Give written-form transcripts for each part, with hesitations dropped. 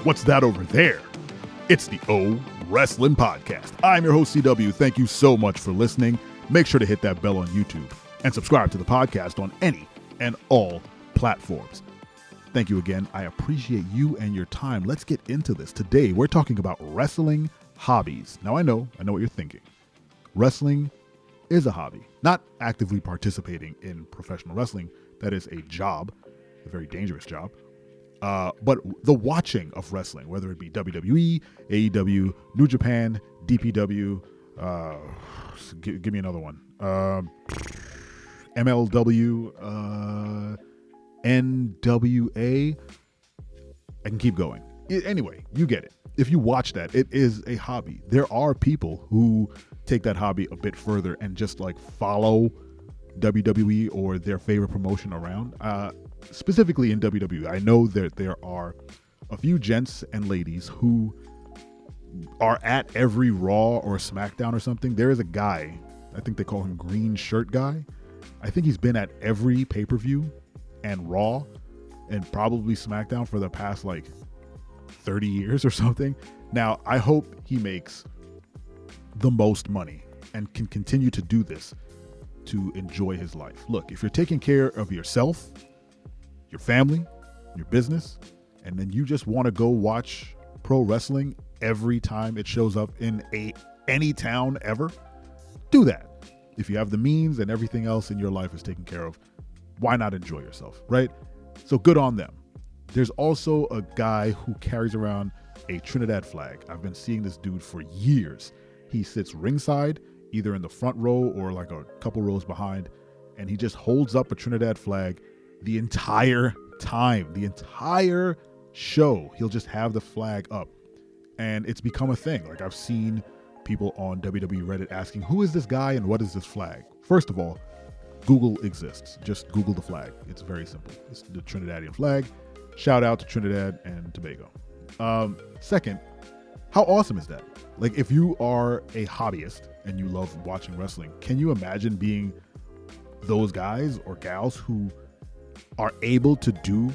What's that over there? It's the O Wrestling Podcast. I'm your host, CW. Thank you so much for listening. Make sure to hit that bell on YouTube and subscribe to the podcast on any and all platforms. Thank you again. I appreciate you and your time. Let's get into this. Today, we're talking about wrestling hobbies. Now, I know what you're thinking. Wrestling is a hobby, not actively participating in professional wrestling. That is a job, a very dangerous job. But the watching of wrestling, whether it be WWE, AEW, New Japan, DPW, give me another one, MLW, NWA, I can keep going. Anyway, you get it. If you watch that, it is a hobby. There are people who take that hobby a bit further and just like follow WWE or their favorite promotion around. Specifically in WWE, I know that there are a few gents and ladies who are at every Raw or SmackDown or something. There is a guy, I think they call him Green Shirt Guy. I think he's been at every pay-per-view and Raw and probably SmackDown for the past like 30 years or something. Now, I hope he makes the most money and can continue to do this to enjoy his life. Look, if you're taking care of yourself, your family, your business, and then you just want to go watch pro wrestling every time it shows up in any town ever, do that. If you have the means and everything else in your life is taken care of, why not enjoy yourself, right? So good on them. There's also a guy who carries around a Trinidad flag. I've been seeing this dude for years. He sits ringside, either in the front row or like a couple rows behind, and he just holds up a Trinidad flag the entire time, the entire show. He'll just have the flag up, and it's become a thing. Like, I've seen people on WWE Reddit asking, who is this guy and what is this flag? First of all, Google exists. Just Google the flag. It's very simple. It's the Trinidadian flag. Shout out to Trinidad and Tobago. Second, how awesome is that? Like, if you are a hobbyist and you love watching wrestling, can you imagine being those guys or gals who are able to do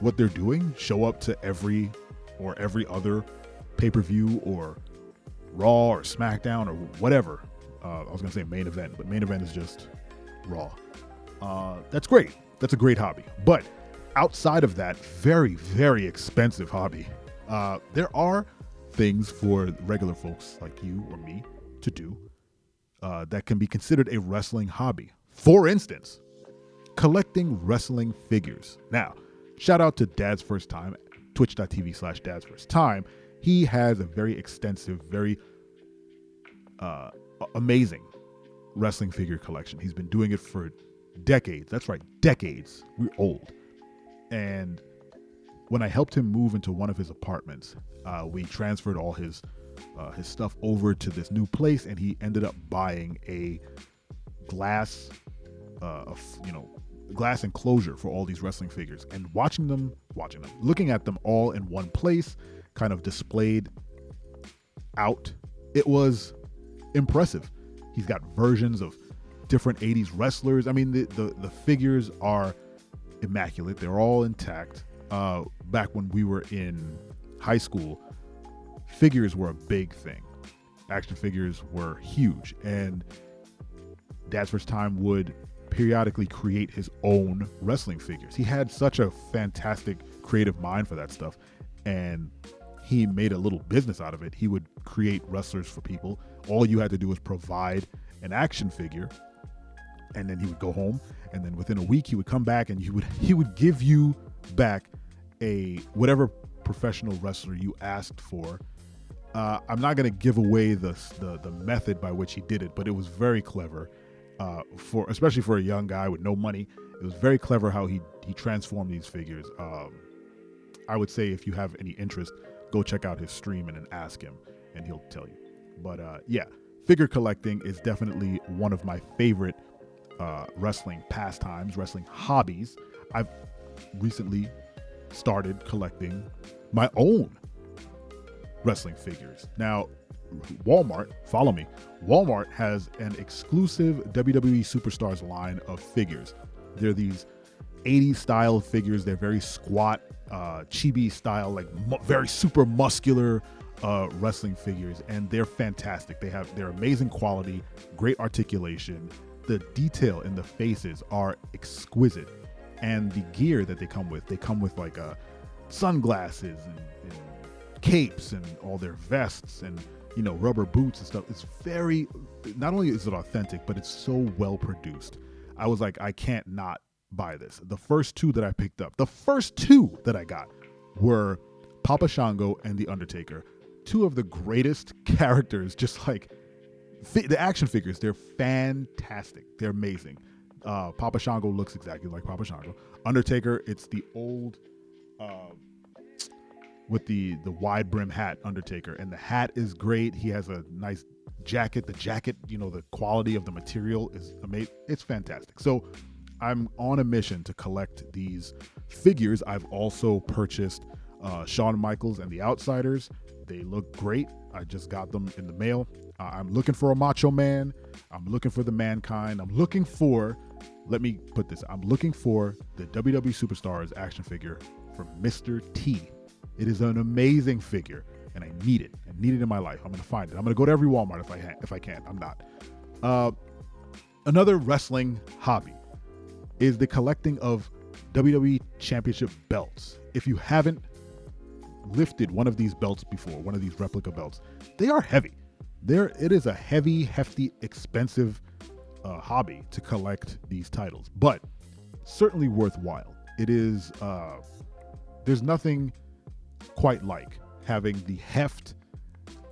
what they're doing, show up to every other pay-per-view or Raw or SmackDown or whatever. I was going to say main event, but main event is just Raw. That's great. That's a great hobby. But outside of that very, very expensive hobby, there are things for regular folks like you or me to do that can be considered a wrestling hobby. For instance, collecting wrestling figures. Now, shout out to Dad's First Time, twitch.tv/Dad's First Time. He has a very extensive, very amazing wrestling figure collection. He's been doing it for decades. That's right, decades. We're old. And when I helped him move into one of his apartments, we transferred all his stuff over to this new place, and he ended up buying a glass glass enclosure for all these wrestling figures, and looking at them all in one place, kind of displayed out. It was impressive. He's got versions of different 80s wrestlers. I mean, the figures are immaculate. They're all intact. Back when we were in high school, figures were a big thing. Action figures were huge, and Dad's First Time would periodically create his own wrestling figures. He had such a fantastic creative mind for that stuff, and he made a little business out of it. He would create wrestlers for people. All you had to do was provide an action figure, and then he would go home, and then within a week he would come back and he would give you back a whatever professional wrestler you asked for. I'm not going to give away the method by which he did it, but it was very clever. Especially for a young guy with no money, it was very clever how he transformed these figures. I would say if you have any interest, go check out his stream and then ask him, and he'll tell you. But yeah, figure collecting is definitely one of my favorite wrestling pastimes, wrestling hobbies. I've recently started collecting my own wrestling figures. Now, Walmart, follow me. Walmart has an exclusive WWE Superstars line of figures. They're these 80s style figures. They're very squat, chibi style, like very super muscular wrestling figures, and they're fantastic. They're amazing quality, great articulation. The detail in the faces are exquisite, and the gear that they come with like sunglasses and capes and all their vests and rubber boots and stuff. It's very, not only is it authentic, but it's so well produced. I was like, I can't not buy this. The first two that I picked up, the first two that I got were Papa Shango and The Undertaker. Two of the greatest characters, just like the action figures. They're fantastic. They're amazing. Papa Shango looks exactly like Papa Shango. Undertaker, it's the old with the wide brim hat Undertaker, and the hat is great. He has a nice jacket. The jacket, the quality of the material is amazing. It's fantastic. So I'm on a mission to collect these figures. I've also purchased Shawn Michaels and the Outsiders. They look great. I just got them in the mail. I'm looking for a Macho Man. I'm looking for the Mankind. I'm looking for the WWE Superstars action figure from Mr. T. It is an amazing figure, and I need it. I need it in my life. I'm going to find it. I'm going to go to every Walmart if I can. I'm not. Another wrestling hobby is the collecting of WWE Championship belts. If you haven't lifted one of these belts before, one of these replica belts, they are heavy. It is a heavy, hefty, expensive hobby to collect these titles, but certainly worthwhile. It is. There's nothing quite like having the heft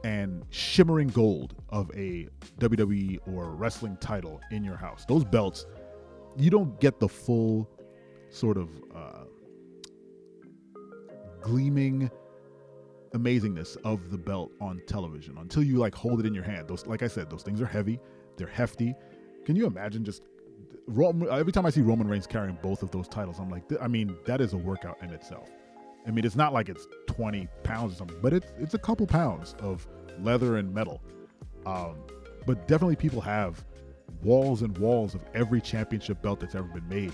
and shimmering gold of a WWE or wrestling title in your house. Those belts, you don't get the full sort of gleaming amazingness of the belt on television until you hold it in your hand. Like I said, those things are heavy. They're hefty. Can you imagine just every time I see Roman Reigns carrying both of those titles, I'm like, that is a workout in itself. It's not like it's 20 pounds or something, but it's a couple pounds of leather and metal. But definitely people have walls and walls of every championship belt that's ever been made.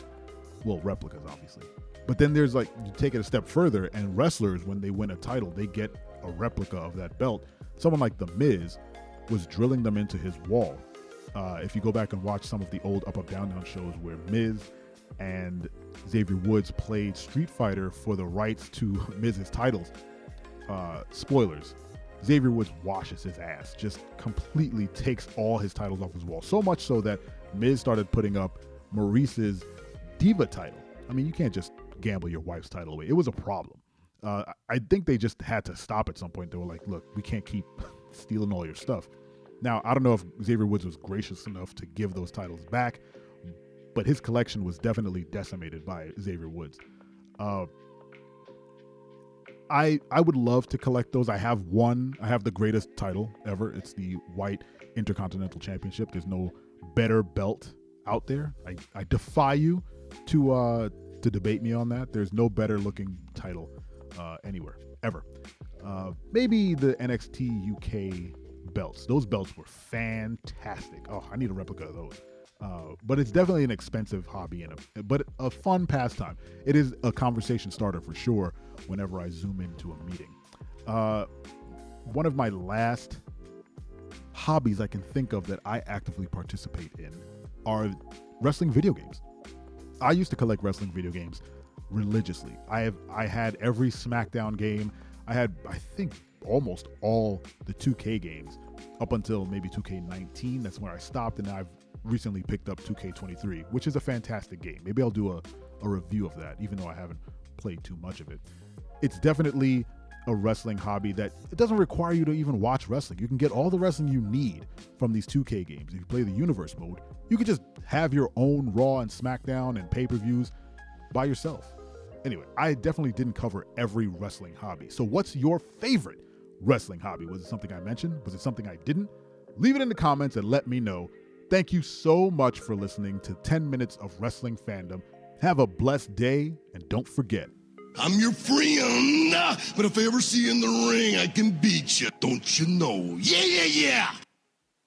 Well, replicas, obviously. But then there's you take it a step further, and wrestlers, when they win a title, they get a replica of that belt. Someone like The Miz was drilling them into his wall. If you go back and watch some of the old Up, Up, Down, Down shows where Miz and Xavier Woods played Street Fighter for the rights to Miz's titles, spoilers, Xavier Woods washes his ass, just completely takes all his titles off his wall. So much so that Miz started putting up Maurice's Diva title. You can't just gamble your wife's title away. It was a problem. I think they just had to stop at some point. They were like, look, we can't keep stealing all your stuff. Now, I don't know if Xavier Woods was gracious enough to give those titles back, but his collection was definitely decimated by Xavier Woods. I would love to collect those. I have the greatest title ever. It's the White Intercontinental Championship. There's no better belt out there. I defy you to debate me on that. There's no better looking title anywhere, ever. Maybe the NXT UK belts. Those belts were fantastic. Oh, I need a replica of those. But it's definitely an expensive hobby but a fun pastime. It is a conversation starter for sure whenever I zoom into a meeting. One of my last hobbies I can think of that I actively participate in are wrestling video games. I used to collect wrestling video games religiously. I had every SmackDown game. I had, I think, almost all the 2K games up until maybe 2K19. That's where I stopped, and I've recently picked up 2K23, which is a fantastic game. Maybe I'll do a review of that, even though I haven't played too much of it. It's definitely a wrestling hobby that it doesn't require you to even watch wrestling. You can get all the wrestling you need from these 2K games. If you play the universe mode, you can just have your own Raw and SmackDown and pay-per-views by yourself. Anyway, I definitely didn't cover every wrestling hobby. So what's your favorite wrestling hobby? Was it something I mentioned? Was it something I didn't? Leave it in the comments and let me know. Thank you so much for listening to 10 Minutes of Wrestling Fandom. Have a blessed day, and don't forget, I'm your friend, but if I ever see you in the ring, I can beat you. Don't you know? Yeah, yeah, yeah!